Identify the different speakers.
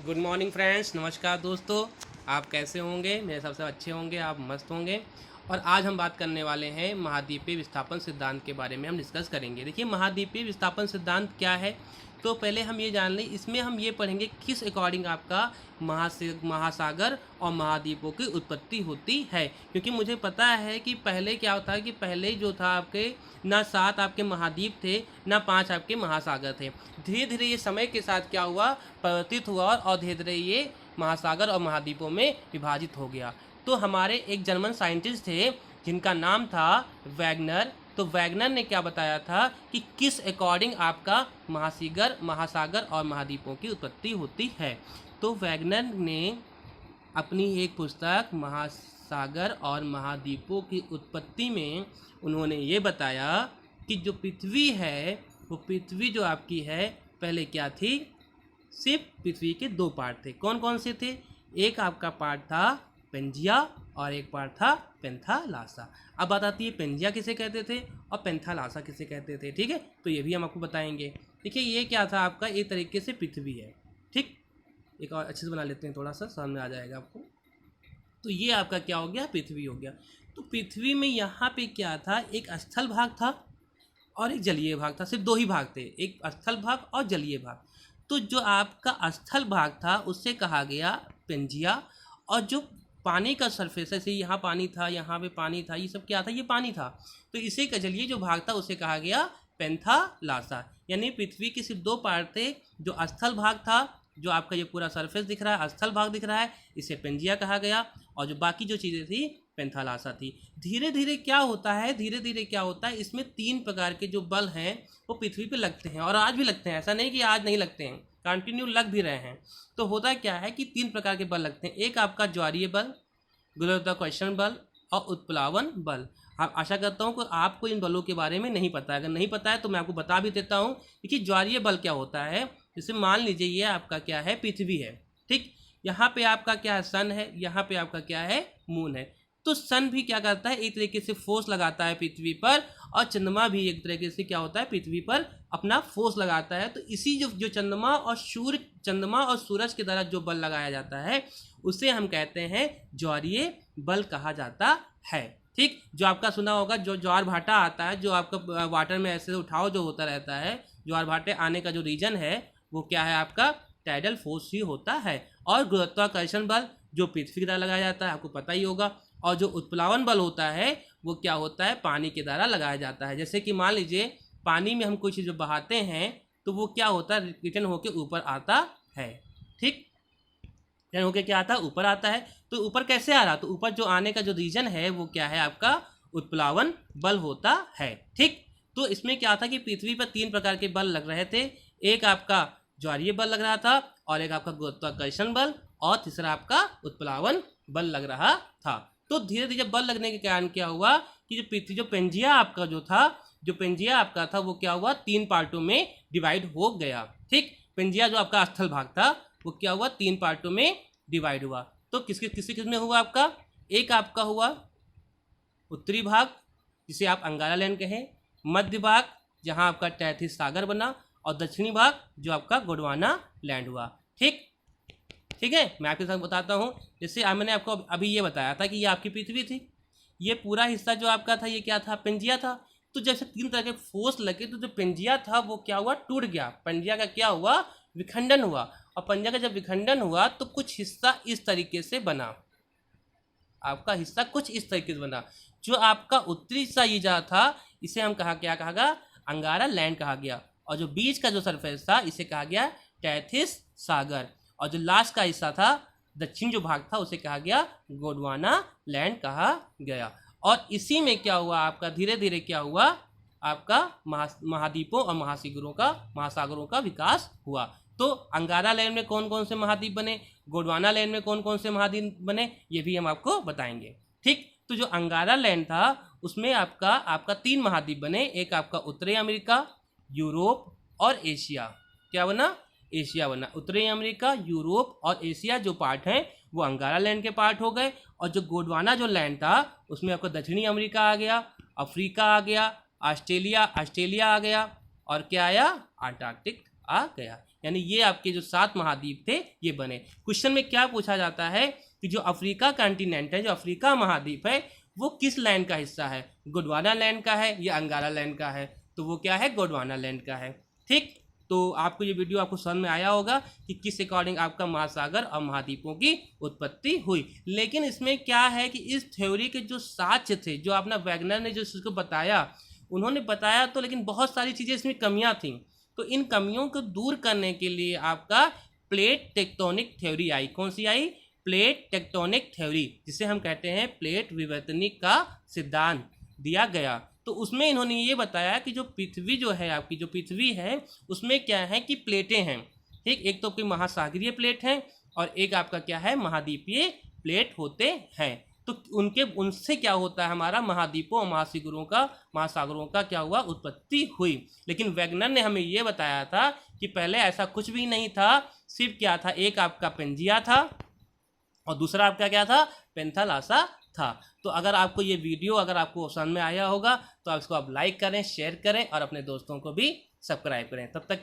Speaker 1: Good morning friends, नमस्कार दोस्तों। आप कैसे होंगे? मेरे हिसाब से अच्छे होंगे, आप मस्त होंगे। और आज हम बात करने वाले हैं महाद्वीपीय विस्थापन सिद्धांत के बारे में हम डिस्कस करेंगे। देखिए, महाद्वीपीय विस्थापन सिद्धांत क्या है, तो पहले हम ये जान लें। इसमें हम ये पढ़ेंगे किस अकॉर्डिंग आपका महासागर और महाद्वीपों की उत्पत्ति होती है। क्योंकि मुझे पता है कि पहले क्या होता है कि पहले जो था आपके ना 7 आपके महाद्वीप थे, ना 5 आपके महासागर थे। धीरे धीरे ये समय के साथ क्या हुआ, परिवर्तित हुआ और धीरे धीरे ये महासागर और महाद्वीपों में विभाजित हो गया। तो हमारे एक जर्मन साइंटिस्ट थे जिनका नाम था वैगनर। तो वैगनर ने क्या बताया था कि किस अकॉर्डिंग आपका महासागर और महाद्वीपों की उत्पत्ति होती है। तो वैगनर ने अपनी एक पुस्तक महासागर और महाद्वीपों की उत्पत्ति में उन्होंने ये बताया कि जो पृथ्वी है, वो पृथ्वी जो आपकी है पहले क्या थी, सिर्फ पृथ्वी के 2 पार्ट थे। कौन कौन से थे? एक आपका पार्ट था पेंजिया और एक पार्ट था पेंथालासा। अब बात आती है पेंजिया किसे कहते थे और पेंथालासा किसे कहते थे। ठीक है, तो ये भी हम आपको बताएंगे। देखिए, ये क्या था आपका, एक तरीके से पृथ्वी है। ठीक, एक और अच्छे से बना लेते हैं, थोड़ा सा सामने आ जाएगा आपको। तो ये आपका क्या हो गया, पृथ्वी हो गया। तो पृथ्वी में यहाँ पे क्या था, एक स्थल भाग था और एक जलीय भाग था। सिर्फ 2 ही भाग थे, एक स्थल भाग और जलीय भाग। तो जो आपका स्थल भाग था उससे कहा गया पेंजिया, और जो पानी का सरफेस है, जैसे यहाँ पानी था, यहाँ पे पानी था, ये सब क्या था, ये पानी था। तो इसे का जलीय जो भाग था उसे कहा गया पेंथालासा। यानी पृथ्वी के सिर्फ 2 पार्ट थे। जो स्थल भाग था, जो आपका ये पूरा सरफेस दिख रहा है, स्थल भाग दिख रहा है, इसे पेंजिया कहा गया। और जो बाकी जो चीज़ें थी पेंथालासा थी। धीरे धीरे क्या होता है, इसमें 3 प्रकार के जो बल हैं वो पृथ्वी पे लगते हैं, और आज भी लगते हैं। ऐसा नहीं कि आज नहीं लगते हैं, कंटिन्यू लग भी रहे हैं। तो होता क्या है कि 3 प्रकार के बल लगते हैं। एक आपका ज्वारीय बल, गुरुत्वाकर्षण बल और उत्प्लावन बल। हाँ, आशा करता हूँ कि आपको इन बलों के बारे में नहीं पता है। अगर नहीं पता है तो मैं आपको बता भी देता हूँ। देखिए, ज्वारीय बल क्या होता है, जैसे मान लीजिए ये आपका क्या है, पृथ्वी है। ठीक, यहाँ पे आपका क्या है, सन है, यहाँ पे आपका क्या है, मून है। तो सन भी क्या करता है, एक तरीके से फोर्स लगाता है पृथ्वी पर, और चंद्रमा भी एक तरीके से क्या होता है, पृथ्वी पर अपना फोर्स लगाता है। तो इसी जो चंद्रमा और सूरज के द्वारा जो बल लगाया जाता है उसे हम कहते हैं ज्वारीय बल कहा जाता है। ठीक, जो आपका सुना होगा, जो ज्वार भाटा आता है, जो आपका वाटर में ऐसे उठाव जो होता रहता है, ज्वार भाटे आने का जो रीजन है वो क्या है, आपका टाइडल फोर्स ही होता है। और गुरुत्वाकर्षण बल जो पृथ्वी के द्वारा लगाया जाता है, आपको पता ही होगा। और जो उत्प्लावन बल होता है वो क्या होता है, पानी के द्वारा लगाया जाता है। जैसे कि मान लीजिए पानी में हम कोई चीज़ बहाते हैं तो वो क्या होता है, रिटर्न होके ऊपर आता है। ठीक, रिटर्न होके क्या आता है, ऊपर आता है। तो ऊपर कैसे आ रहा, तो ऊपर जो आने का जो रीजन है वो क्या है, आपका उत्प्लावन बल होता है। ठीक, तो इसमें क्या था कि पृथ्वी पर 3 प्रकार के बल लग रहे थे। एक आपका ज्वारीय बल लग रहा था, और एक आपका गुरुत्वाकर्षण बल, और तीसरा आपका उत्प्लावन बल लग रहा था। तो धीरे धीरे बल लगने के कारण क्या हुआ कि जो पृथ्वी जो पेंजिया आपका था वो क्या हुआ, 3 पार्टों में डिवाइड हो गया। ठीक, पेंजिया जो आपका स्थल भाग था वो क्या हुआ, 3 पार्टों में डिवाइड हुआ। तो किस में हुआ आपका, एक आपका हुआ उत्तरी भाग जिसे आप अंगारा लैंड कहें, मध्य भाग जहां आपका टैथिस सागर बना, और दक्षिणी भाग जो आपका गोंडवाना लैंड हुआ। ठीक है, मैं आपके साथ बताता हूँ। जैसे मैंने आपको अभी ये बताया था कि ये आपकी पृथ्वी थी, ये पूरा हिस्सा जो आपका था ये क्या था, पेंजिया था। तो जैसे 3 तरह के फोर्स लगे तो जो पेंजिया था वो क्या हुआ, टूट गया। पेंजिया का क्या हुआ, विखंडन हुआ। और पेंजिया का जब विखंडन हुआ तो कुछ हिस्सा इस तरीके से बना, आपका हिस्सा कुछ इस तरीके से बना। जो आपका उत्तरी हिस्सा ये जा था इसे हम क्या कहा गया, अंगारा लैंड कहा गया। और जो बीच का जो सरफेस था इसे कहा गया टैथिस सागर। और जो लास्ट का हिस्सा था, दक्षिण जो भाग था, उसे कहा गया गोंडवाना लैंड कहा गया। और इसी में क्या हुआ आपका, धीरे धीरे क्या हुआ, आपका महाद्वीपों और महासागरों का विकास हुआ। तो अंगारा लैंड में कौन कौन से महाद्वीप बने, गोंडवाना लैंड में कौन कौन से महाद्वीप बने, ये भी हम आपको बताएंगे। ठीक, तो जो अंगारा लैंड था उसमें आपका 3 महाद्वीप बने। एक आपका उत्तरी अमेरिका, यूरोप और एशिया। क्या बना, एशिया बना। उत्तरी अमेरिका, यूरोप और एशिया जो पार्ट हैं वो अंगारा लैंड के पार्ट हो गए। और जो गोंडवाना जो लैंड था उसमें आपका दक्षिणी अमेरिका आ गया, अफ्रीका आ गया, ऑस्ट्रेलिया आ गया, और क्या आया, अंटार्कटिक आ गया। यानी ये आपके जो 7 महाद्वीप थे ये बने। क्वेश्चन में क्या पूछा जाता है कि जो अफ्रीका कॉन्टिनेंट है, जो अफ्रीका महाद्वीप है, वो किस लैंड का हिस्सा है, गोंडवाना लैंड का है या अंगारा लैंड का है? तो वो क्या है, गोंडवाना लैंड का है। ठीक, तो आपको ये वीडियो आपको समझ में आया होगा कि किस अकॉर्डिंग आपका महासागर और महाद्वीपों की उत्पत्ति हुई। लेकिन इसमें क्या है कि इस थ्योरी के जो साक्ष्य थे, जो आपने वैगनर ने जो इसको बताया, उन्होंने बताया तो, लेकिन बहुत सारी चीज़ें इसमें कमियां थी। तो इन कमियों को दूर करने के लिए आपका प्लेट टेक्टोनिक थ्योरी आई। कौन सी आई? प्लेट टेक्टोनिक थ्योरी, जिसे हम कहते हैं प्लेट विवर्तनिक का सिद्धांत दिया गया। तो उसमें इन्होंने ये बताया कि जो पृथ्वी जो है, आपकी जो पृथ्वी है, उसमें क्या है कि प्लेटें हैं। ठीक, एक तो कोई महासागरीय प्लेट है और एक आपका क्या है, महाद्वीपीय प्लेट होते हैं। तो उनसे क्या होता है, हमारा महाद्वीपों और महासागरों का क्या हुआ, उत्पत्ति हुई। लेकिन वैगनर ने हमें ये बताया था कि पहले ऐसा कुछ भी नहीं था, सिर्फ क्या था, एक आपका पेंजिया था और दूसरा आपका क्या था, पेंथालासा था। तो अगर आपको ये वीडियो अगर आपको समझ में आया होगा तो आप इसको आप लाइक करें, शेयर करें और अपने दोस्तों को भी सब्सक्राइब करें। तब तक